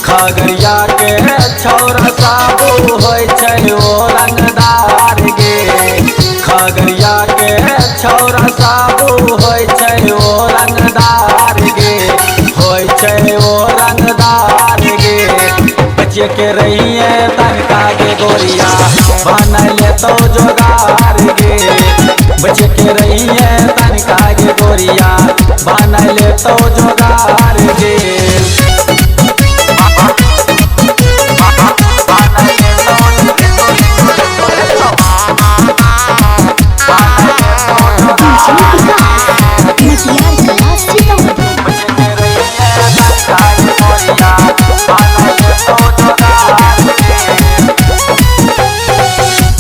खगड़िया के छौरा साबू होय छै ओ रंगदार गे। खगड़िया के छौरा साबू होय छै ओ रंगदार गे, होय छै ओ रंगदार गे। बचिए के रहिए तनका गे गोरिया बनल तो जोगार गे। बचिए के रहिए तनका गे गोरिया बनल तो जोगार गे।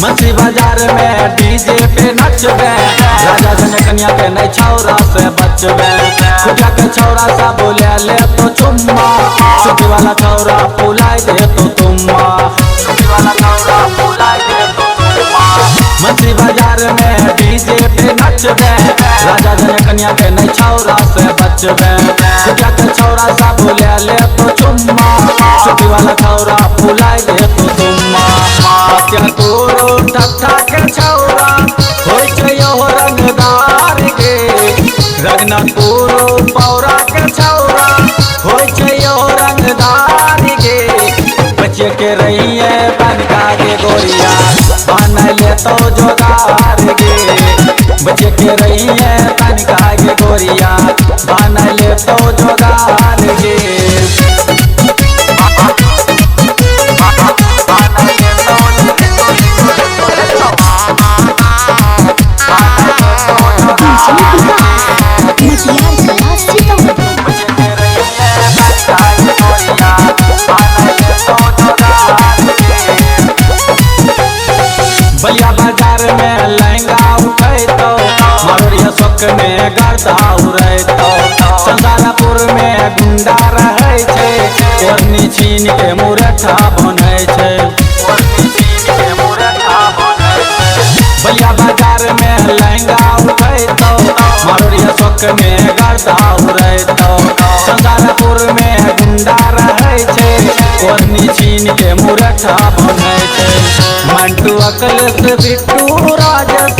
मछली बाजार में डीजे पे नचबे, राजा जनकन्या के नहीं छौरा से बचबे। खुटिया के छौरा सा बोले ले तो चुम्मा, छुट्टी वाला छौरा फुलाई दे तो तुम्मा, छुट्टी वाला छौरा फुलाई दे तो तुम्मा। मछली बाजार में डीजे पे नचबे, राजा जनकन्या के नहीं छौरा से बचबे। खुटिया के छौरा सा बोले ले तो चुम्मा, छुट्टी वाला छौरा फुलाई दे तो तुम्मा। तोरो ठट्ठा के छौरा होय छै ओ रंगदार गे। रघुनाथपुरो पौरा के छौरा होय छै ओ रंगदार गे। बचिए के रहिए तनका गे गोरिया बनल तो जोगार गे। बचिए के रहिए तनका गे गोरिया बनल तो जोगार गे। बलिया बाजार में लहंगा उठैतो, मरोड़िया शौक में गर्दा उड़ैतो। चंदारापुर में गुंडा रहै छै, ओढ़नी छीन के मुरठा बनै छै। बलिया बाजार में लहंगा उठैतो, मरोड़िया शौक में गर्दा उड़ैतो। चंदारापुर में गुंडा रहै छै, ओढ़नी छीन के मुरठा बनै छै। मंटू अकलेश बिट्टू राजस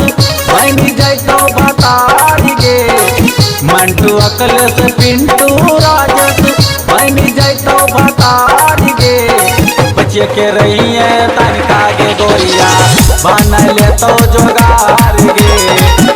बनी जैतो बतारी गे। मंटू अकलेश पिंटू राजस बनी जैतो बतारी गे। बचिए के रहिए तनका गे गोरिया बनल तो जोगार गे।